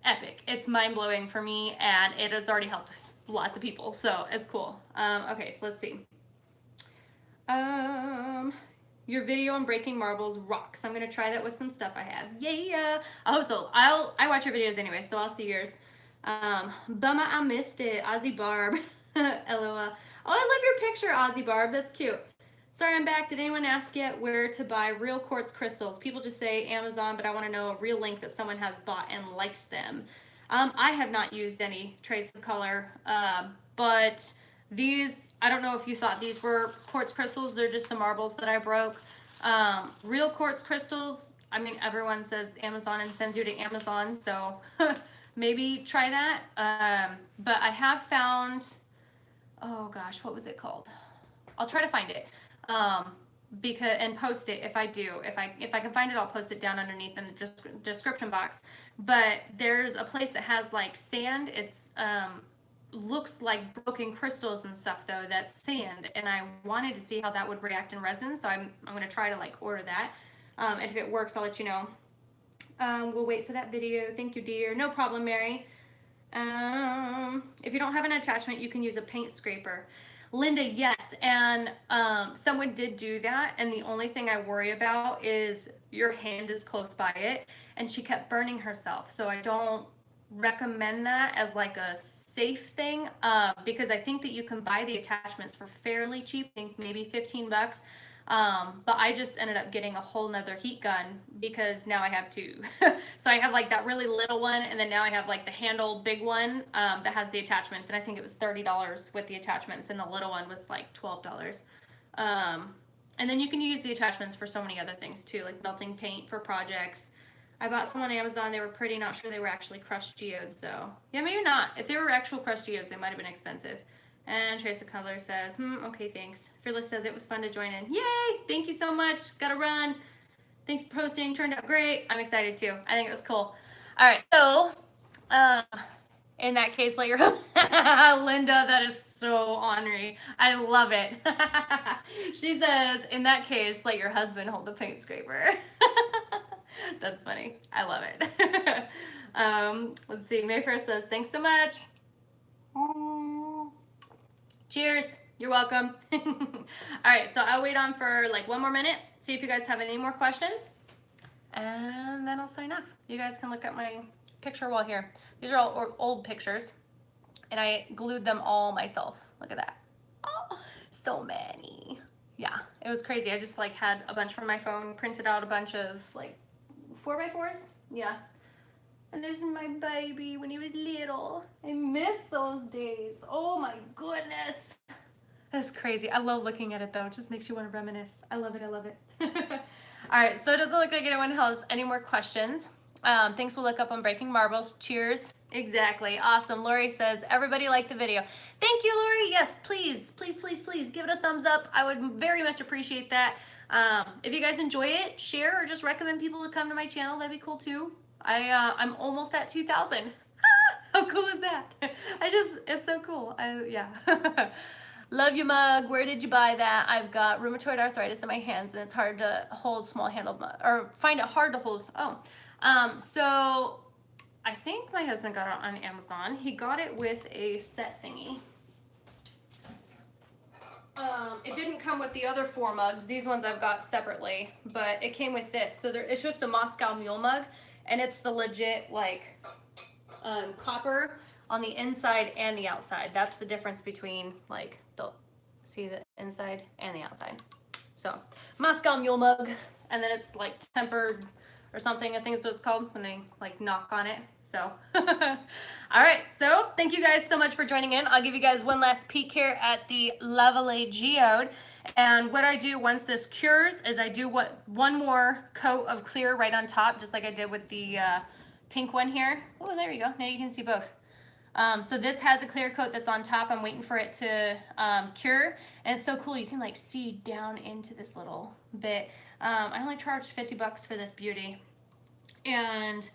epic. It's mind-blowing for me, and it has already helped lots of people, so it's cool. Okay, so let's see. Your video on breaking marbles rocks. I'm gonna try that with some stuff I have. Yeah. I hope so. I watch your videos anyway, so I'll see yours. Bummer I missed it. Ozzy Barb. LOL. Oh, I love your picture, Ozzy Barb. That's cute. Sorry, I'm back. Did anyone ask yet where to buy real quartz crystals? People just say Amazon, but I want to know a real link that someone has bought and likes them. I have not used any trace of color, but these, I don't know if you thought these were quartz crystals. They're just the marbles that I broke. Real quartz crystals, I mean, everyone says Amazon and sends you to Amazon, so maybe try that. But I have found, oh gosh, what was it called? I'll try to find it. Because and post it if I do. If I can find it, I'll post it down underneath in the description box. But there's a place that has like sand. It's looks like broken crystals and stuff though. That's sand, and I wanted to see how that would react in resin. So I'm gonna try to like order that. And if it works, I'll let you know. We'll wait for that video. Thank you, dear. No problem, Mary. If you don't have an attachment, you can use a paint scraper. Linda, yes, and someone did do that, and the only thing I worry about is your hand is close by it, and she kept burning herself, so I don't recommend that as like a safe thing, because I think that you can buy the attachments for fairly cheap, I think maybe 15 bucks, but I just ended up getting a whole nother heat gun because now I have two. So I have like that really little one, and then now I have like the handle big one that has the attachments, and I think it was $30 with the attachments, and the little one was like $12. And then you can use the attachments for so many other things too, like melting paint for projects. I bought some on Amazon. They were pretty. Not sure they were actually crushed geodes though. Yeah, maybe not. If they were actual crushed geodes, they might have been expensive. And Trace of Color says, okay, thanks. Fearless says it was fun to join in. Yay! Thank you so much. Gotta run. Thanks for posting. Turned out great. I'm excited too. I think it was cool. All right, so in that case, let your Linda, that is so ornery. I love it. She says, in that case, let your husband hold the paint scraper. That's funny. I love it. Let's see. Mayfair says, thanks so much. Cheers. You're welcome. All right, so I'll wait on for like one more minute, see if you guys have any more questions, and then I'll sign off. You guys can look at my picture wall here. These are all old pictures, and I glued them all myself. Look at that. Oh, so many. Yeah, it was crazy. I just like had a bunch from my phone, printed out a bunch of like 4x4s. Yeah. And this is my baby when he was little. I miss those days. Oh my goodness. That's crazy. I love looking at it though. It just makes you want to reminisce. I love it. I love it. All right, so it doesn't look like anyone has any more questions. Thanks will look up on Breaking Marbles. Cheers. Exactly. Awesome. Lori says, everybody liked the video. Thank you, Lori. Yes, please, please, please, please give it a thumbs up. I would very much appreciate that. If you guys enjoy it, share or just recommend people to come to my channel. That'd be cool too. I'm almost at 2,000. How cool is that? It's so cool. Yeah. Love you mug. Where did you buy that? I've got rheumatoid arthritis in my hands and it's hard to hold small handled mug, or find it hard to hold. So I think my husband got it on Amazon. He got it with a set thingy. It didn't come with the other 4 mugs. These ones I've got separately, but it came with this. So it's just a Moscow Mule mug, and it's the legit like copper on the inside and the outside. That's the difference between like see the inside and the outside. So Moscow Mule mug, and then it's like tempered or something. I think is what it's called when they like knock on it. So, all right. So thank you guys so much for joining in. I'll give you guys one last peek here at the lovely Geode. And what I do once this cures is I do one more coat of clear right on top, just like I did with the pink one here. Oh, there you go. Now you can see both. So this has a clear coat that's on top. I'm waiting for it to cure. And it's so cool. You can like see down into this little bit. I only charged 50 bucks for this beauty. And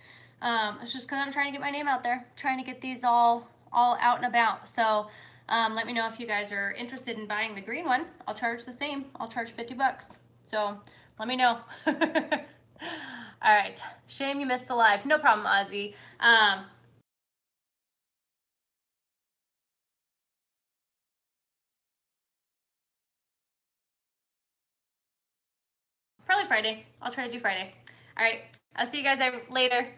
it's just because I'm trying to get my name out there, trying to get these all out and about. So let me know if you guys are interested in buying the green one. I'll charge the same. I'll charge 50 bucks. So let me know. All right. Shame you missed the live. No problem, Ozzy. Probably Friday. I'll try to do Friday. All right. I'll see you guys later.